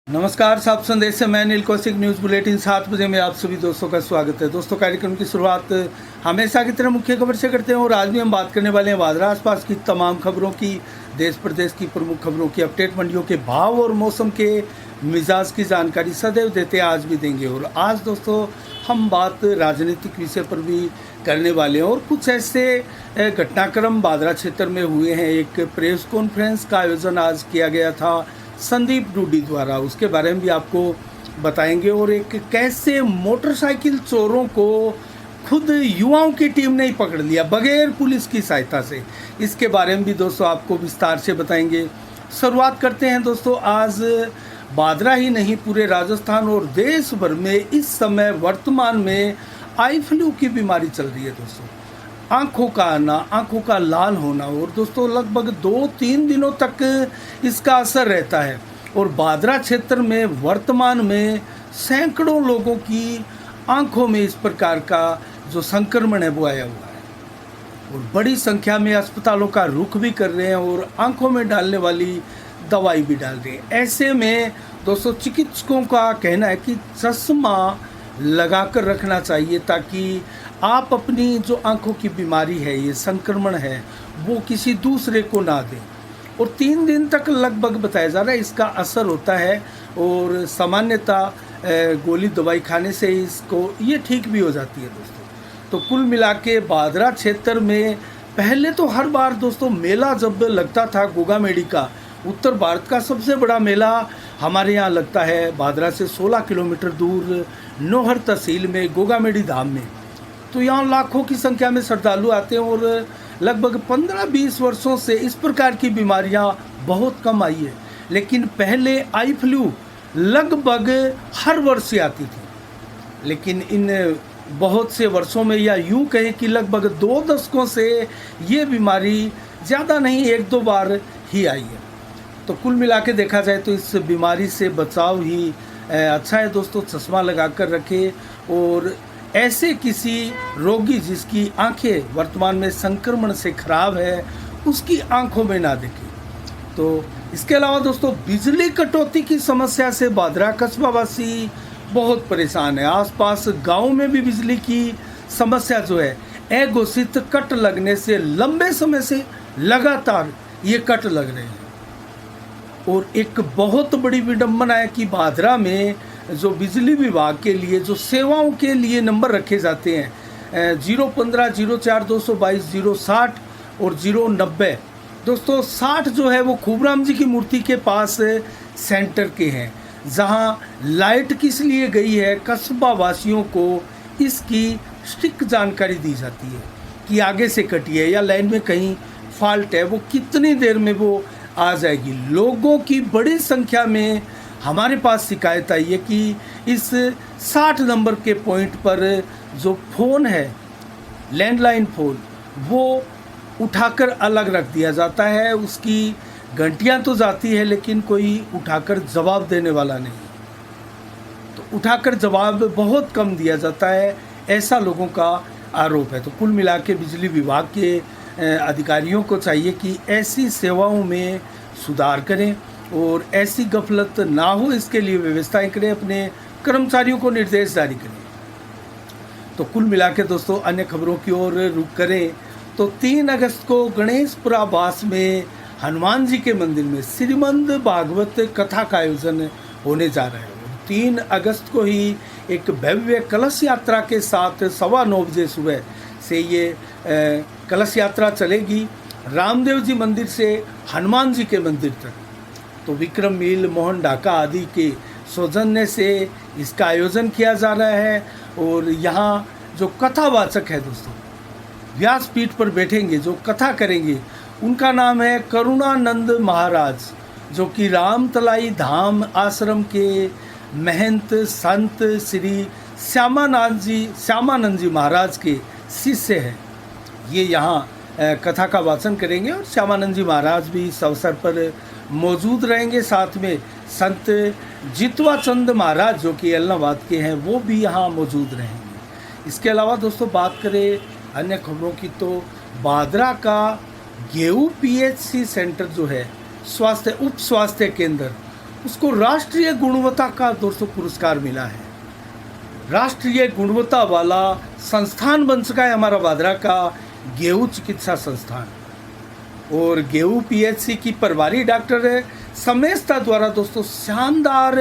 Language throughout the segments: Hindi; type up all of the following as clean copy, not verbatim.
नमस्कार, साहब संदेश से मैं नील कौशिक। न्यूज़ बुलेटिन 7 बजे में आप सभी दोस्तों का स्वागत है। दोस्तों, कार्यक्रम की शुरुआत हमेशा की तरह मुख्य खबर से करते हैं और आज भी हम बात करने वाले हैं वादरा आसपास की तमाम खबरों की, देश प्रदेश की प्रमुख खबरों की अपडेट, मंडियों के भाव और मौसम के मिजाज की जानकारी सदैव देते हैं, आज भी देंगे। और आज दोस्तों हम बात राजनीतिक विषय पर भी करने वाले हैं और कुछ ऐसे घटनाक्रम बादरा क्षेत्र में हुए हैं। एक प्रेस कॉन्फ्रेंस का आयोजन आज किया गया था संदीप डूडी द्वारा, उसके बारे में भी आपको बताएंगे। और एक कैसे मोटरसाइकिल चोरों को खुद युवाओं की टीम ने ही पकड़ लिया बगैर पुलिस की सहायता से, इसके बारे में भी दोस्तों आपको विस्तार से बताएंगे। शुरुआत करते हैं दोस्तों, आज बादरा ही नहीं पूरे राजस्थान और देश भर में इस समय वर्तमान में आई फ्लू की बीमारी चल रही है दोस्तों। आँखों का आना, आँखों का लाल होना, और दोस्तों लगभग 2-3 दिनों तक इसका असर रहता है। और बादरा क्षेत्र में वर्तमान में सैकड़ों लोगों की आँखों में इस प्रकार का जो संक्रमण है वो आया हुआ है और बड़ी संख्या में अस्पतालों का रुख भी कर रहे हैं और आँखों में डालने वाली दवाई भी डाल रहे हैं। ऐसे में दोस्तों चिकित्सकों का कहना है कि चश्मा लगाकर रखना चाहिए ताकि आप अपनी जो आंखों की बीमारी है, ये संक्रमण है, वो किसी दूसरे को ना दें। और 3 दिन तक लगभग बताया जा रहा है इसका असर होता है और सामान्यतः गोली दवाई खाने से इसको ये ठीक भी हो जाती है दोस्तों। तो कुल मिला के बादरा क्षेत्र में पहले तो हर बार दोस्तों मेला जब लगता था गोगामेडी का, उत्तर भारत का सबसे बड़ा मेला हमारे यहाँ लगता है बादरा से 16 किलोमीटर दूर नौहर तहसील में गोगामेडी धाम में। तो यहाँ लाखों की संख्या में श्रद्धालु आते हैं और लगभग 15-20 वर्षों से इस प्रकार की बीमारियाँ बहुत कम आई है। लेकिन पहले आई फ्लू लगभग हर वर्ष से आती थी, लेकिन इन बहुत से वर्षों में, या यूँ कहें कि लगभग 2 दशकों से ये बीमारी ज़्यादा नहीं 1-2 बार ही आई है। तो कुल मिला के देखा जाए तो इस बीमारी से बचाव ही अच्छा है दोस्तों। चश्मा लगा कर रखें और ऐसे किसी रोगी जिसकी आंखें वर्तमान में संक्रमण से खराब है उसकी आंखों में ना देखें। तो इसके अलावा दोस्तों बिजली कटौती की समस्या से बादरा कस्बावासी बहुत परेशान है। आसपास गांव में भी बिजली की समस्या जो है, अघोषित कट लगने से लंबे समय से लगातार ये कट लग रहे हैं। और एक बहुत बड़ी विडंबना है कि बादरा में जो बिजली विभाग के लिए जो सेवाओं के लिए नंबर रखे जाते हैं 015 04 222 060 और 090, दोस्तों 60 जो है वो खूबराम जी की मूर्ति के पास सेंटर के हैं, जहां लाइट किस लिए गई है कस्बा वासियों को इसकी स्ट्रिक्ट जानकारी दी जाती है कि आगे से कटी है या लाइन में कहीं फॉल्ट है, वो कितनी देर में वो आ जाएगी। लोगों की बड़ी संख्या में हमारे पास शिकायत आई है कि इस 60 नंबर के पॉइंट पर जो फ़ोन है, लैंडलाइन फ़ोन, वो उठाकर अलग रख दिया जाता है। उसकी घंटियां तो जाती है लेकिन कोई उठाकर जवाब देने वाला नहीं, तो उठाकर जवाब बहुत कम दिया जाता है, ऐसा लोगों का आरोप है। तो कुल मिला के बिजली विभाग के अधिकारियों को चाहिए कि ऐसी सेवाओं में सुधार करें और ऐसी गफलत ना हो, इसके लिए व्यवस्थाएं करें, अपने कर्मचारियों को निर्देश जारी करें। तो कुल मिला के दोस्तों अन्य खबरों की ओर रुख करें तो 3 अगस्त को गणेशपुरा बास में हनुमान जी के मंदिर में श्रीमद् भागवत कथा का आयोजन होने जा रहा है। 3 अगस्त को ही एक भव्य कलश यात्रा के साथ 9:15 बजे सुबह से ये कलश यात्रा चलेगी रामदेव जी मंदिर से हनुमान जी के मंदिर तक। तो विक्रम मील, मोहन ढाका आदि के सौजन्य से इसका आयोजन किया जा रहा है। और यहाँ जो कथावाचक है दोस्तों, व्यासपीठ पर बैठेंगे, जो कथा करेंगे, उनका नाम है करुणानंद महाराज, जो कि रामतलाई धाम आश्रम के महंत संत श्री श्यामानंद जी महाराज के शिष्य हैं। ये यहाँ कथा का वाचन करेंगे और श्यामानंद जी महाराज भी इस अवसर पर मौजूद रहेंगे। साथ में संत जितवा चंद महाराज जो कि अलनाबाद के हैं, वो भी यहाँ मौजूद रहेंगे। इसके अलावा दोस्तों बात करें अन्य खबरों की तो बादरा का गेहूं PHC सेंटर जो है, उप स्वास्थ्य केंद्र, उसको राष्ट्रीय गुणवत्ता का दोस्तों पुरस्कार मिला है। राष्ट्रीय गुणवत्ता वाला संस्थान बन सका है हमारा वादरा का गेहूं चिकित्सा संस्थान। और गेहूं पीएचसी की प्रभारी डॉक्टर समेस्ता द्वारा दोस्तों शानदार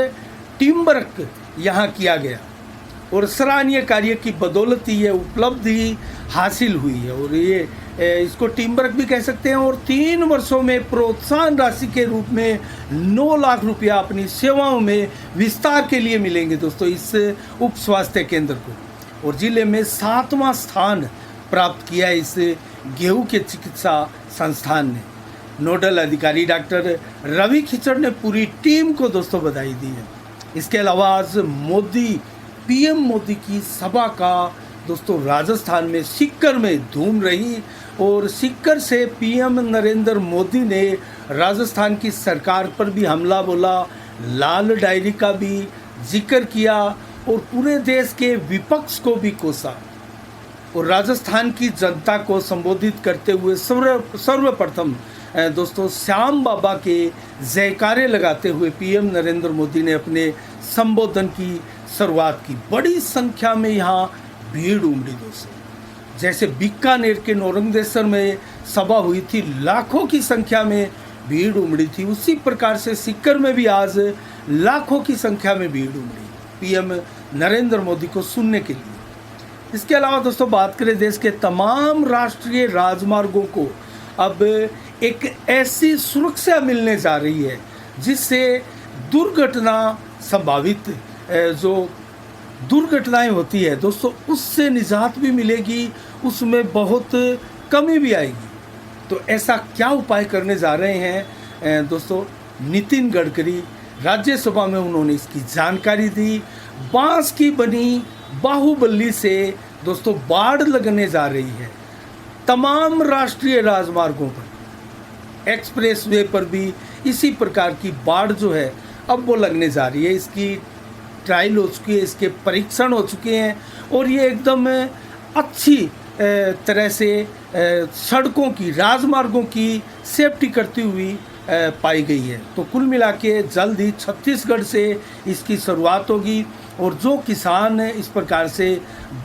टीम वर्क यहाँ किया गया और सराहनीय कार्य की बदौलत ये उपलब्धि हासिल हुई है। और ये इसको टीम वर्क भी कह सकते हैं। और 3 वर्षों में प्रोत्साहन राशि के रूप में 9 लाख रुपया अपनी सेवाओं में विस्तार के लिए मिलेंगे दोस्तों इस उप स्वास्थ्य केंद्र को। और जिले में 7वां स्थान प्राप्त किया इस गेहूं के चिकित्सा संस्थान ने। नोडल अधिकारी डॉक्टर रवि खिचड़ ने पूरी टीम को दोस्तों बधाई दी है। इसके अलावा आज पीएम मोदी की सभा का दोस्तों राजस्थान में सीकर में धूम रही। और सीकर से पीएम नरेंद्र मोदी ने राजस्थान की सरकार पर भी हमला बोला, लाल डायरी का भी जिक्र किया और पूरे देश के विपक्ष को भी कोसा। और राजस्थान की जनता को संबोधित करते हुए सर्वप्रथम दोस्तों श्याम बाबा के जयकारे लगाते हुए पीएम नरेंद्र मोदी ने अपने संबोधन की शुरुआत की। बड़ी संख्या में यहाँ भीड़ उमड़ी दोस्तों। जैसे बीकानेर के नौरंगदेसर में सभा हुई थी, लाखों की संख्या में भीड़ उमड़ी थी, उसी प्रकार से सीकर में भी आज लाखों की संख्या में भीड़ उमड़ी पीएम नरेंद्र मोदी को सुनने के लिए। इसके अलावा दोस्तों बात करें देश के तमाम राष्ट्रीय राजमार्गों को अब एक ऐसी सुरक्षा मिलने जा रही है जिससे दुर्घटना संभावित जो दुर्घटनाएं होती है दोस्तों उससे निजात भी मिलेगी, उसमें बहुत कमी भी आएगी। तो ऐसा क्या उपाय करने जा रहे हैं दोस्तों नितिन गडकरी, राज्यसभा में उन्होंने इसकी जानकारी दी। बांस की बनी बाहुबली से दोस्तों बाढ़ लगने जा रही है तमाम राष्ट्रीय राजमार्गों पर, एक्सप्रेस वे पर भी इसी प्रकार की बाढ़ जो है अब वो लगने जा रही है। इसकी ट्रायल हो चुकी है, इसके परीक्षण हो चुके हैं और ये एकदम अच्छी तरह से सड़कों की राजमार्गों की सेफ्टी करती हुई पाई गई है। तो कुल मिला के जल्द ही छत्तीसगढ़ से इसकी शुरुआत होगी और जो किसान इस प्रकार से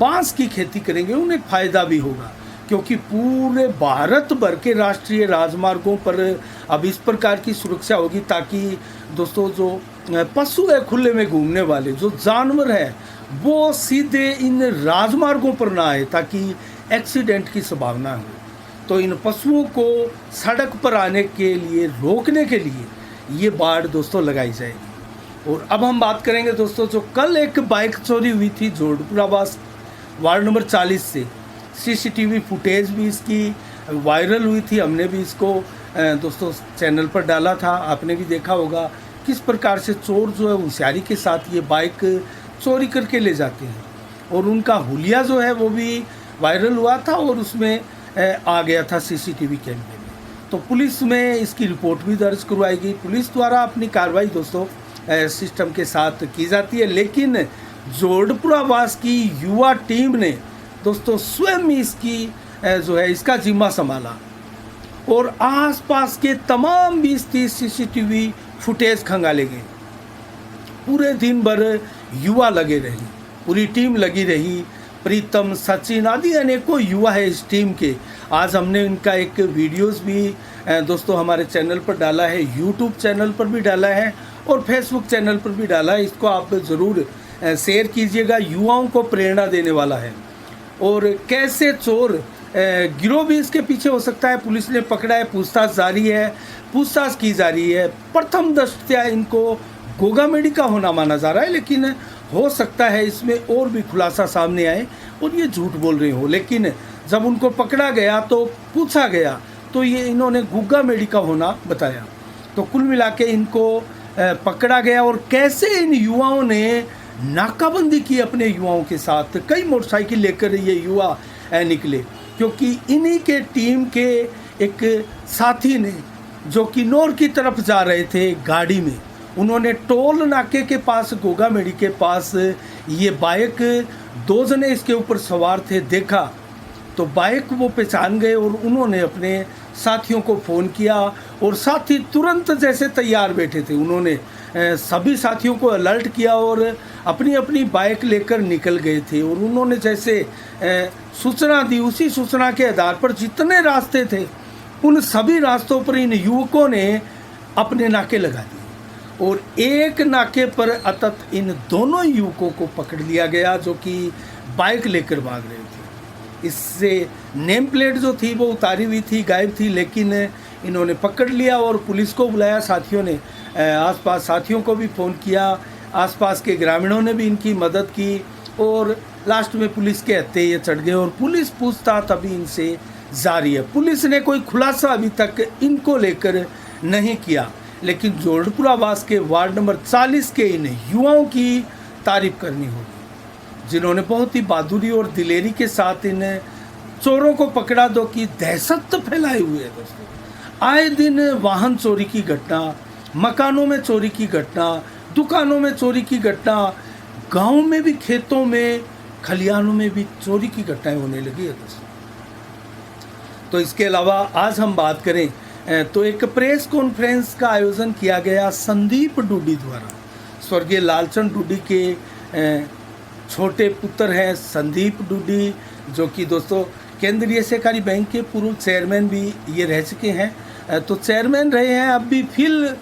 बांस की खेती करेंगे उन्हें फ़ायदा भी होगा, क्योंकि पूरे भारत भर के राष्ट्रीय राजमार्गों पर अब इस प्रकार की सुरक्षा होगी ताकि दोस्तों जो पशु है खुले में घूमने वाले जो जानवर है वो सीधे इन राजमार्गों पर ना आए ताकि एक्सीडेंट की संभावना हो। तो इन पशुओं को सड़क पर आने के लिए रोकने के लिए ये बाड़ दोस्तों लगाई जाएगी। और अब हम बात करेंगे दोस्तों जो कल एक बाइक चोरी हुई थी जोधपुरावास वार्ड नंबर 40 से। सीसीटीवी फुटेज भी इसकी वायरल हुई थी, हमने भी इसको दोस्तों चैनल पर डाला था, आपने भी देखा होगा किस प्रकार से चोर जो है होशियारी के साथ ये बाइक चोरी करके ले जाते हैं। और उनका हुलिया जो है वो भी वायरल हुआ था और उसमें आ गया था सीसीटीवी कैमरे में। तो पुलिस में इसकी रिपोर्ट भी दर्ज करवाएगी। पुलिस द्वारा अपनी कार्रवाई दोस्तों सिस्टम के साथ की जाती है, लेकिन जोधपुरावास की युवा टीम ने दोस्तों स्वयं इसकी जो है इसका जिम्मा संभाला और आसपास के तमाम 20-30 सीसीटीवी फुटेज खंगाले गए। पूरे दिन भर युवा लगे रही, पूरी टीम लगी रही। प्रीतम, सचिन आदि अनेकों युवा है इस टीम के। आज हमने इनका एक वीडियोस भी दोस्तों हमारे चैनल पर डाला है, यूट्यूब चैनल पर भी डाला है और फेसबुक चैनल पर भी डाला है। इसको आप ज़रूर शेयर कीजिएगा, युवाओं को प्रेरणा देने वाला है। और कैसे चोर गिरोह भी इसके पीछे हो सकता है, पुलिस ने पकड़ा है, पूछताछ जारी है, पूछताछ की जा रही है। प्रथम दृष्टया इनको गोगामेडी का होना माना जा रहा है, लेकिन हो सकता है इसमें और भी खुलासा सामने आए और ये झूठ बोल रहे हो। लेकिन जब उनको पकड़ा गया तो पूछा गया तो ये इन्होंने गोगामेडी का होना बताया। तो कुल मिला के इनको पकड़ा गया। और कैसे इन युवाओं ने नाकाबंदी की अपने युवाओं के साथ, कई मोटरसाइकिल लेकर ये युवा निकले, क्योंकि इन्हीं के टीम के एक साथी ने जो किन्नौर की तरफ जा रहे थे गाड़ी में, उन्होंने टोल नाके के पास गोगामेडी के पास ये बाइक 2 जने इसके ऊपर सवार थे देखा तो बाइक वो पहचान गए और उन्होंने अपने साथियों को फ़ोन किया और साथी तुरंत जैसे तैयार बैठे थे, उन्होंने सभी साथियों को अलर्ट किया और अपनी अपनी बाइक लेकर निकल गए थे। और उन्होंने जैसे सूचना दी, उसी सूचना के आधार पर जितने रास्ते थे उन सभी रास्तों पर इन युवकों ने अपने नाके लगा दिए और एक नाके पर अतत इन दोनों युवकों को पकड़ लिया गया जो कि बाइक लेकर भाग रहे थे। इससे नेम प्लेट जो थी वो उतारी हुई थी, गायब थी, लेकिन इन्होंने पकड़ लिया और पुलिस को बुलाया। साथियों ने आसपास साथियों को भी फ़ोन किया, आसपास के ग्रामीणों ने भी इनकी मदद की और लास्ट में पुलिस के हत्थे ये चढ़ गए और पुलिस पूछताछ अभी इनसे जारी है। पुलिस ने कोई खुलासा अभी तक इनको लेकर नहीं किया, लेकिन जोड़पुरावास के वार्ड नंबर 40 के इन युवाओं की तारीफ करनी होगी जिन्होंने बहुत ही बहादुरी और दिलेरी के साथ इन चोरों को पकड़ा दो कि दहशत फैलाए हुए है। दोस्तों, आए दिन वाहन चोरी की घटना, मकानों में चोरी की घटना, दुकानों में चोरी की घटना, गाँव में भी, खेतों में, खलिहानों में भी चोरी की घटनाएं होने लगी है। दोस्तों, तो इसके अलावा आज हम बात करें तो एक प्रेस कॉन्फ्रेंस का आयोजन किया गया संदीप डूडी द्वारा। स्वर्गीय लालचंद डूडी के छोटे पुत्र हैं संदीप डूडी, जो कि दोस्तों केंद्रीय सहकारी बैंक के पूर्व चेयरमैन भी ये रह चुके हैं। तो चेयरमैन रहे हैं, अब भी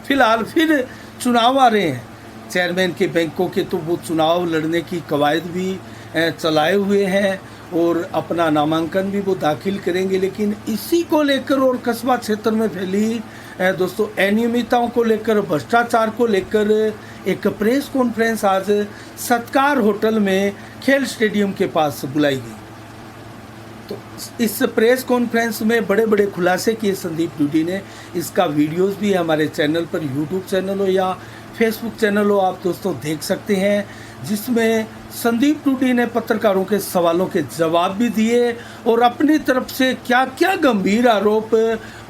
फिलहाल फिर चुनाव आ रहे हैं चेयरमैन के बैंकों के, तो वो चुनाव लड़ने की कवायद भी चलाए हुए हैं और अपना नामांकन भी वो दाखिल करेंगे। लेकिन इसी को लेकर और कस्बा क्षेत्र में फैली दोस्तों अनियमितताओं को लेकर, भ्रष्टाचार को लेकर एक प्रेस कॉन्फ्रेंस आज सत्कार होटल में खेल स्टेडियम के पास बुलाई गई। तो इस प्रेस कॉन्फ्रेंस में बड़े बड़े खुलासे किए संदीप डूडी ने। इसका वीडियोस भी हमारे चैनल पर, यूट्यूब चैनल हो या फेसबुक चैनल हो, आप दोस्तों देख सकते हैं, जिसमें संदीप डूडी ने पत्रकारों के सवालों के जवाब भी दिए और अपनी तरफ से क्या क्या गंभीर आरोप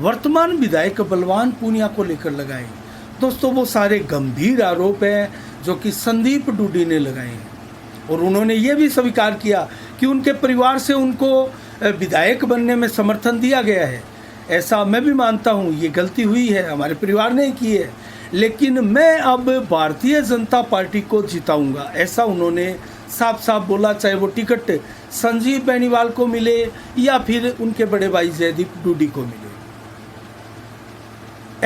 वर्तमान विधायक बलवान पूनिया को लेकर लगाए। दोस्तों, वो सारे गंभीर आरोप हैं जो कि संदीप डूडी ने लगाए हैं और उन्होंने ये भी स्वीकार किया कि उनके परिवार से उनको विधायक बनने में समर्थन दिया गया है। ऐसा मैं भी मानता हूँ, ये गलती हुई है, हमारे परिवार ने की है, लेकिन मैं अब भारतीय जनता पार्टी को जिताऊंगा, ऐसा उन्होंने साफ साफ बोला। चाहे वो टिकट संजीव बेनीवाल को मिले या फिर उनके बड़े भाई जयदीप डूडी को मिले।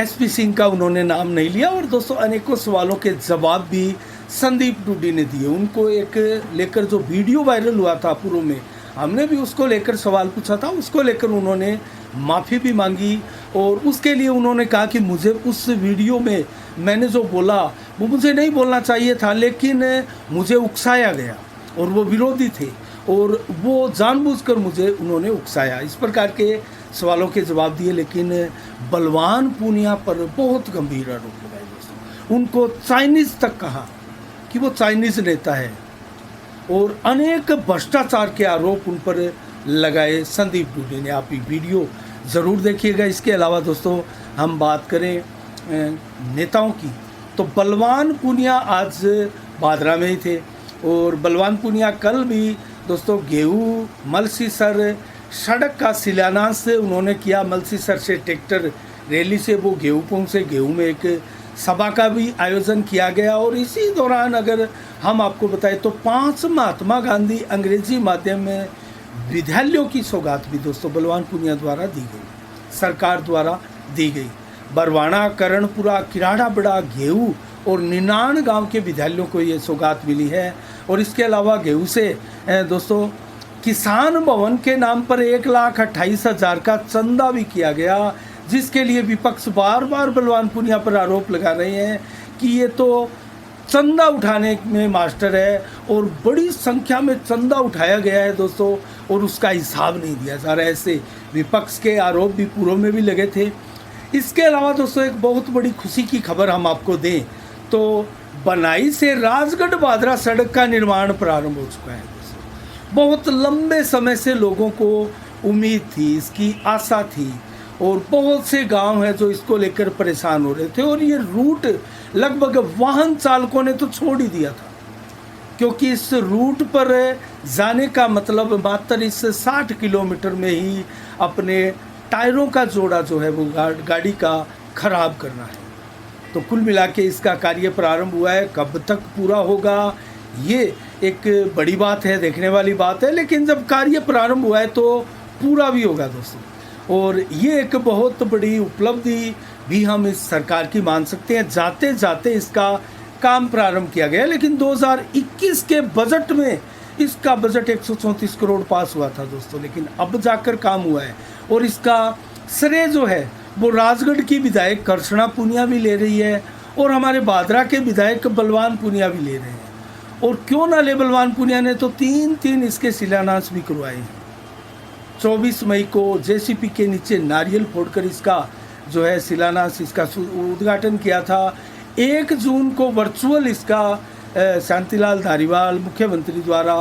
एसपी सिंह का उन्होंने नाम नहीं लिया और दोस्तों अनेकों सवालों के जवाब भी संदीप डूडी ने दिए। उनको एक लेकर जो वीडियो वायरल हुआ था पूर्व में, हमने भी उसको लेकर सवाल पूछा था, उसको लेकर उन्होंने माफ़ी भी मांगी और उसके लिए उन्होंने कहा कि मुझे उस वीडियो में मैंने जो बोला वो मुझे नहीं बोलना चाहिए था, लेकिन मुझे उकसाया गया और वो विरोधी थे और वो जानबूझकर मुझे उन्होंने उकसाया। इस प्रकार के सवालों के जवाब दिए, लेकिन बलवान पूनिया पर बहुत गंभीर आरोप लगाए। दोस्तों, उनको चाइनीज़ तक कहा कि वो चाइनीज़ नेता है और अनेक भ्रष्टाचार के आरोप उन पर लगाए संदीप डूडी ने। आप ये वीडियो ज़रूर देखिएगा। इसके अलावा दोस्तों हम बात करें नेताओं की, तो बलवान पूनिया आज भादरा में ही थे और बलवान पूनिया कल भी दोस्तों गेहूँ मलसीसर सड़क का शिलान्यास उन्होंने किया। मलसीसर से ट्रैक्टर रैली से वो गेहूँ पहुँचे, गेहूँ में एक सभा का भी आयोजन किया गया और इसी दौरान अगर हम आपको बताएं तो 5 महात्मा गांधी अंग्रेजी माध्यम में विद्यालयों की सौगात भी दोस्तों बलवान पूनिया द्वारा दी गई, सरकार द्वारा दी गई। बरवाणा, करणपुरा, किराड़ा बड़ा, गेहूँ और निनान गांव के विद्यालयों को ये सौगात मिली है। और इसके अलावा गेहूँ से दोस्तों किसान भवन के नाम पर 1,28,000 का चंदा भी किया गया, जिसके लिए विपक्ष बार बार बलवान पूनिया पर आरोप लगा रहे हैं कि ये तो चंदा उठाने में मास्टर है और बड़ी संख्या में चंदा उठाया गया है दोस्तों और उसका हिसाब नहीं दिया जा रहा है। ऐसे विपक्ष के आरोप भी पूर्व में भी लगे थे। इसके अलावा दोस्तों एक बहुत बड़ी खुशी की खबर हम आपको दें तो बनाई से राजगढ़ भादरा सड़क का निर्माण प्रारंभ हो चुका है। बहुत लंबे समय से लोगों को उम्मीद थी, इसकी आशा थी और बहुत से गांव हैं जो इसको लेकर परेशान हो रहे थे और ये रूट लगभग वाहन चालकों ने तो छोड़ ही दिया था, क्योंकि इस रूट पर जाने का मतलब मात्र इस 60 किलोमीटर में ही अपने टायरों का जोड़ा जो है वो गाड़ी का खराब करना है। तो कुल मिला के इसका कार्य प्रारंभ हुआ है, कब तक पूरा होगा ये एक बड़ी बात है, देखने वाली बात है, लेकिन जब कार्य प्रारंभ हुआ है तो पूरा भी होगा दोस्तों। और ये एक बहुत बड़ी उपलब्धि भी हम इस सरकार की मान सकते हैं। जाते जाते इसका काम प्रारंभ किया गया, लेकिन 2021 के बजट में इसका बजट 134 करोड़ पास हुआ था दोस्तों, लेकिन अब जाकर काम हुआ है। और इसका श्रेय जो है वो राजगढ़ की विधायक कर्षणा पुनिया भी ले रही है और हमारे बादरा के विधायक बलवान पुनिया भी ले रहे हैं। और क्यों ना ले, बलवान पुनिया ने तो तीन इसके शिलान्यास भी करवाए हैं। 24 मई को जेसीपी के नीचे नारियल फोड़कर इसका जो है शिलान्यास, इसका उद्घाटन किया था। 1 जून को वर्चुअल इसका शांतिलाल धारीवाल मुख्यमंत्री द्वारा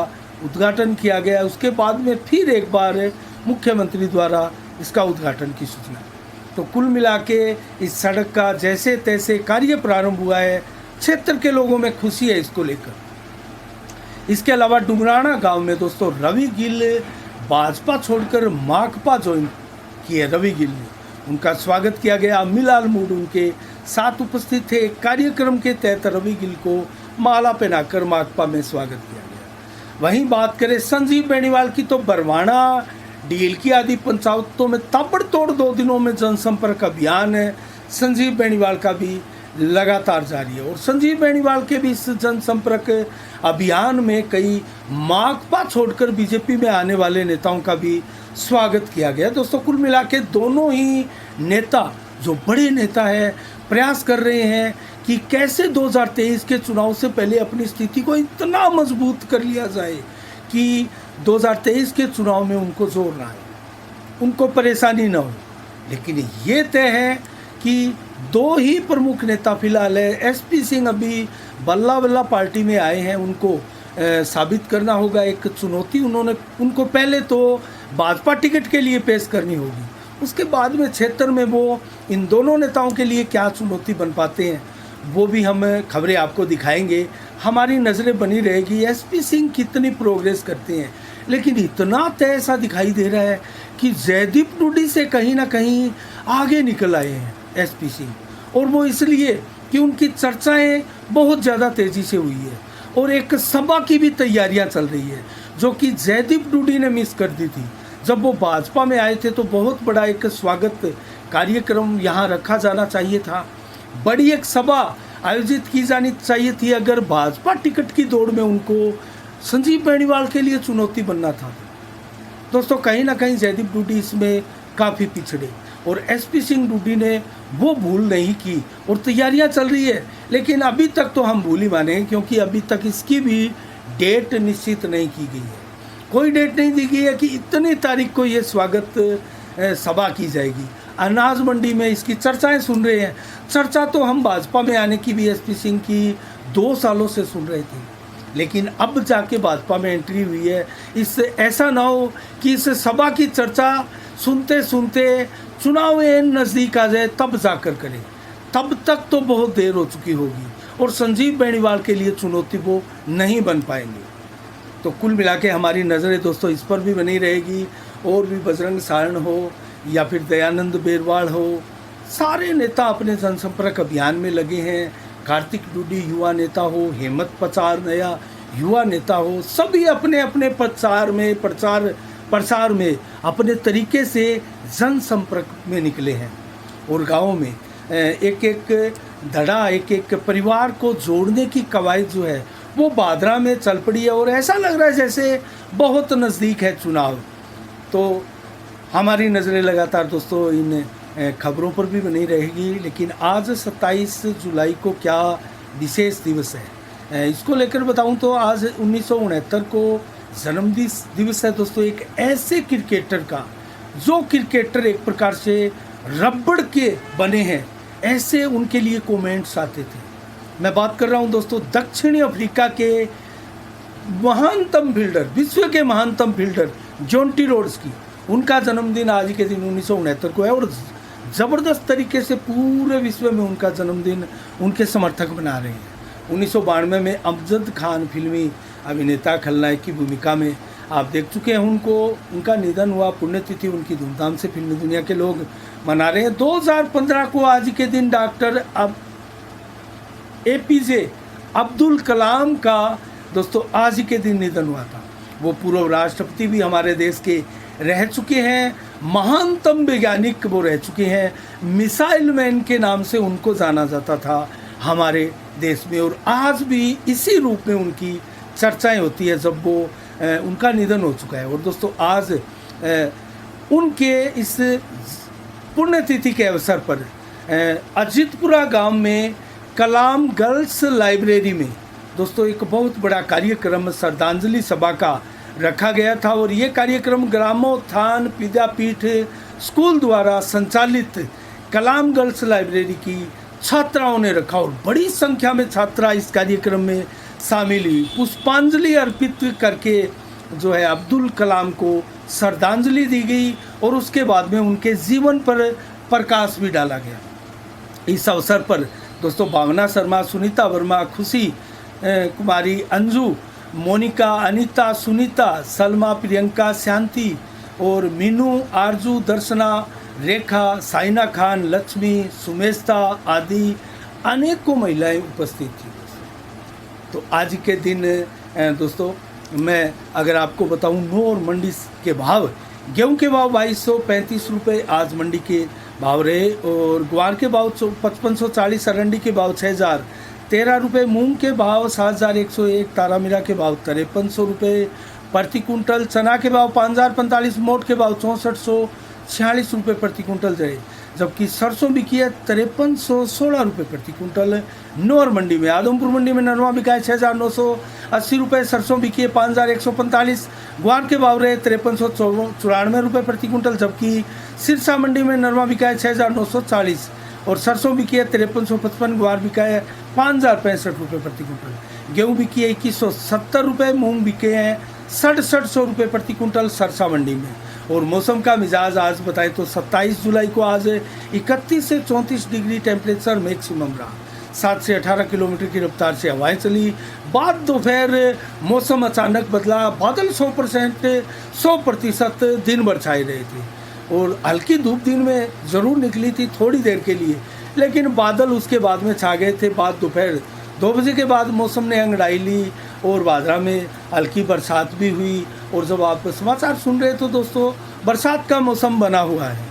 उद्घाटन किया गया। उसके बाद में फिर एक बार मुख्यमंत्री द्वारा इसका उद्घाटन की सूचना। तो कुल मिला के इस सड़क का जैसे तैसे कार्य प्रारंभ हुआ है। क्षेत्र के लोगों में खुशी है इसको लेकर। इसके अलावा डुंगराना गांव में दोस्तों रवि गिल भाजपा छोड़कर माकपा ज्वाइन किए। रवि गिल ने उनका स्वागत किया गया, मिलाल मूड उनके साथ उपस्थित थे। कार्यक्रम के तहत रवि गिल को माला पहनाकर माकपा में स्वागत किया गया। वहीं बात करें संजीव बेनीवाल की, तो बरवाना डील की आदि पंचायतों में ताबड़तोड़ 2 दिनों में जनसंपर्क अभियान है संजीव बेनीवाल का भी लगातार जारी है। और संजीव बेनीवाल के भी इस जनसंपर्क अभियान में कई माकपा छोड़कर बीजेपी में आने वाले नेताओं का भी स्वागत किया गया। दोस्तों कुल मिला के दोनों ही नेता, जो बड़े नेता है, प्रयास कर रहे हैं कि कैसे 2023 के चुनाव से पहले अपनी स्थिति को इतना मजबूत कर लिया जाए कि 2023 के चुनाव में उनको जोर ना आए, उनको परेशानी ना हो। लेकिन ये तय है कि 2 ही प्रमुख नेता फिलहाल है। एसपी सिंह अभी बल्ला बल्ला पार्टी में आए हैं, उनको साबित करना होगा। एक चुनौती उनको पहले तो भाजपा टिकट के लिए पेश करनी होगी, उसके बाद में क्षेत्र में वो इन दोनों नेताओं के लिए क्या चुनौती बन पाते हैं वो भी हम खबरें आपको दिखाएंगे। हमारी नज़रें बनी रहेगी एसपी सिंह कितनी प्रोग्रेस करते हैं। लेकिन इतना तय ऐसा दिखाई दे रहा है कि जयदीप टूडी से कहीं ना कहीं आगे निकल आए हैं एसपी सिंह, और वो इसलिए कि उनकी चर्चाएं बहुत ज़्यादा तेज़ी से हुई है और एक सभा की भी तैयारियां चल रही है, जो कि जयदीप टूडी ने मिस कर दी थी। जब वो भाजपा में आए थे तो बहुत बड़ा एक स्वागत कार्यक्रम यहाँ रखा जाना चाहिए था, बड़ी एक सभा आयोजित की जानी चाहिए थी। अगर भाजपा टिकट की दौड़ में उनको संजीव बेनीवाल के लिए चुनौती बनना था दोस्तों, कहीं ना कहीं जयदीप टूडी इसमें काफ़ी पिछड़े और एसपी सिंह टूडी ने वो भूल नहीं की और तैयारियां चल रही है। लेकिन अभी तक तो हम भूल ही माने, क्योंकि अभी तक इसकी भी डेट निश्चित नहीं की गई है। कोई डेट नहीं दी गई है कि इतनी तारीख को ये स्वागत सभा की जाएगी। अनाज मंडी में इसकी चर्चाएं सुन रहे हैं। चर्चा तो हम भाजपा में आने की भी एसपी सिंह की 2 सालों से सुन रहे थे, लेकिन अब जाके भाजपा में एंट्री हुई है। इससे ऐसा ना हो कि इस सभा की चर्चा सुनते सुनते चुनाव नज़दीक आ जाए तब जाकर करें, तब तक तो बहुत देर हो चुकी होगी और संजीव बेनीवाल के लिए चुनौती वो नहीं बन पाएंगे। तो कुल मिला के हमारी नज़रें दोस्तों इस पर भी बनी रहेगी। और भी बजरंग सारण हो या फिर दयानंद बेरवाल हो, सारे नेता अपने जनसंपर्क अभियान में लगे हैं। कार्तिक डूडी युवा नेता हो, हेमंत पचार नया युवा नेता हो, सभी अपने अपने प्रचार में अपने तरीके से जनसंपर्क में निकले हैं। और गाँव में एक एक धड़ा, एक एक परिवार को जोड़ने की कवायद जो है वो बादरा में चल पड़ी है और ऐसा लग रहा है जैसे बहुत नज़दीक है चुनाव। तो हमारी नज़रें लगातार दोस्तों इन खबरों पर भी बनी रहेगी। लेकिन आज 27 जुलाई को क्या विशेष दिवस है, इसको लेकर बताऊं तो आज 1969 को जन्म दिवस है दोस्तों एक ऐसे क्रिकेटर का, जो क्रिकेटर एक प्रकार से रबड़ के बने हैं, ऐसे उनके लिए कमेंट्स आते थे। मैं बात कर रहा हूं दोस्तों दक्षिणी अफ्रीका के महानतम फील्डर, विश्व के महानतम फील्डर जॉन्टी रोड्स की। उनका जन्मदिन आज के दिन 1969 को है और ज़बरदस्त तरीके से पूरे विश्व में उनका जन्मदिन उनके समर्थक मना रहे हैं। 1992 में अमजद खान फिल्मी अभिनेता खलनायक की भूमिका में आप देख चुके हैं उनको। उनका निधन हुआ, पुण्यतिथि उनकी धूमधाम से फिल्मी दुनिया के लोग मना रहे हैं। 2015 को आज के दिन डॉक्टर एपीजे अब्दुल कलाम का दोस्तों आज ही के दिन निधन हुआ था। वो पूर्व राष्ट्रपति भी हमारे देश के रह चुके हैं, महानतम वैज्ञानिक वो रह चुके हैं, मिसाइल मैन के नाम से उनको जाना जाता था हमारे देश में। और आज भी इसी रूप में उनकी चर्चाएं होती है जब वो उनका निधन हो चुका है। और दोस्तों आज उनके इस पुण्यतिथि के अवसर पर अजितपुरा गांव में कलाम गर्ल्स लाइब्रेरी में दोस्तों एक बहुत बड़ा कार्यक्रम श्रद्धांजलि सभा का रखा गया था। और ये कार्यक्रम ग्रामोत्थान विद्यापीठ स्कूल द्वारा संचालित कलाम गर्ल्स लाइब्रेरी की छात्राओं ने रखा और बड़ी संख्या में छात्रा इस कार्यक्रम में शामिल हुई। पुष्पांजलि अर्पित करके जो है अब्दुल कलाम को श्रद्धांजलि दी गई और उसके बाद में उनके जीवन पर प्रकाश भी डाला गया। इस अवसर पर दोस्तों भावना शर्मा, सुनीता वर्मा, खुशी कुमारी, अंजू, मोनिका, अनीता, सुनीता, सलमा, प्रियंका, शांति और मीनू, आरजू, दर्शना, रेखा, साइना खान, लक्ष्मी, सुमेशता आदि अनेकों महिलाएं उपस्थित थी। तो आज के दिन दोस्तों मैं अगर आपको बताऊं नौर मंडी के भाव, गेहूं के भाव 2235 रुपये आज मंडी के भाव रहे और ग्वार के भाव 5540, अरंडी के भाव 6013 रुपये, मूंग के भाव 7101, तारामीरा के भाव 5300 रुपये प्रति कुंटल, चना के भाव 5045, मोट के भाव 6446 रुपये प्रति कुंटल रहे। जबकि सरसों बिकी है 5316 रुपये प्रति कुंटल नौर मंडी में। आदमपुर मंडी में नरवा बिका है 6980 रुपये, सरसों बिकी है 5145, ग्वार के भाव रहे 5394 रुपये प्रति कुंटल। जबकि सिरसा मंडी में नरवा बिका है 6940 और सरसों बिकी है 5355, ग्वार बिका है 5065 रुपये प्रति कुंटल। गेहूँ बिकी है 2170 रुपये, मूँग बिके हैं 6700 रुपये प्रति कुंटल सरसा मंडी में। और मौसम का मिजाज आज बताएं तो 27 जुलाई को आज 31 से 34 डिग्री टेम्परेचर मैक्सिमम रहा। 7 से 18 किलोमीटर की रफ्तार से हवाएं चली। बाद दोपहर मौसम अचानक बदला, बादल 100% दिन भर छाए रहे थे और हल्की धूप दिन में ज़रूर निकली थी थोड़ी देर के लिए, लेकिन बादल उसके बाद में छा गए थे। बाद दोपहर 2 बजे के बाद मौसम ने अंगड़ाई ली और बादरा में हल्की बरसात भी हुई। और जब आप समाचार सुन रहे तो दोस्तों बरसात का मौसम बना हुआ है।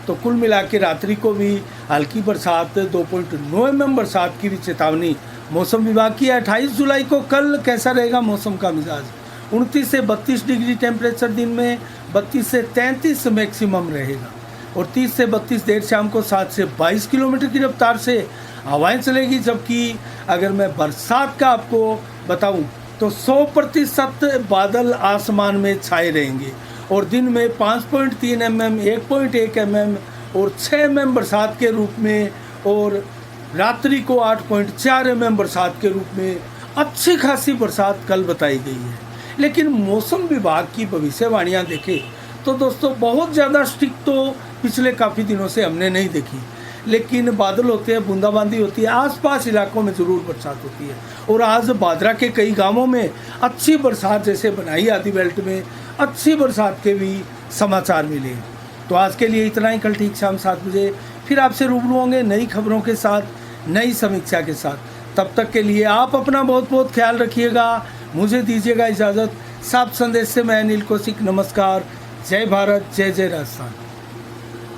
तो कुल मिला के रात्रि को भी हल्की बरसात 2.9 mm बरसात की भी चेतावनी मौसम विभाग की है। 28 जुलाई को कल कैसा रहेगा मौसम का मिजाज? 29 से 32 डिग्री टेम्परेचर दिन में, 32 से 33 मैक्सिमम रहेगा और 30 से 32 देर शाम को 7 से 22 किलोमीटर की रफ्तार से हवाएं चलेगी। जबकि अगर मैं बरसात का आपको बताऊं तो 100% बादल आसमान में छाए रहेंगे और दिन में 5.3 mm, 1.1 mm और 6 mm बरसात के रूप में और रात्रि को 8.4 mm बरसात के रूप में अच्छी खासी बरसात कल बताई गई है। लेकिन मौसम विभाग की भविष्यवाणियाँ देखें तो दोस्तों बहुत ज़्यादा स्ट्रिक्ट तो पिछले काफ़ी दिनों से हमने नहीं देखी, लेकिन बादल होते हैं, बूंदाबांदी होती है, आसपास इलाकों में ज़रूर बरसात होती है। और आज बादरा के कई गांवों में अच्छी बरसात जैसे बनाई आदि बेल्ट में अच्छी बरसात के भी समाचार मिले। तो आज के लिए इतना ही। कल ठीक शाम 7 बजे फिर आपसे रूबरू होंगे नई खबरों के साथ, नई समीक्षा के साथ। तब तक के लिए आप अपना बहुत बहुत ख्याल रखिएगा। मुझे दीजिएगा इजाज़त। साफ संदेश से मैं अनिल कौशिक, नमस्कार। जय भारत, जय जय राजस्थान।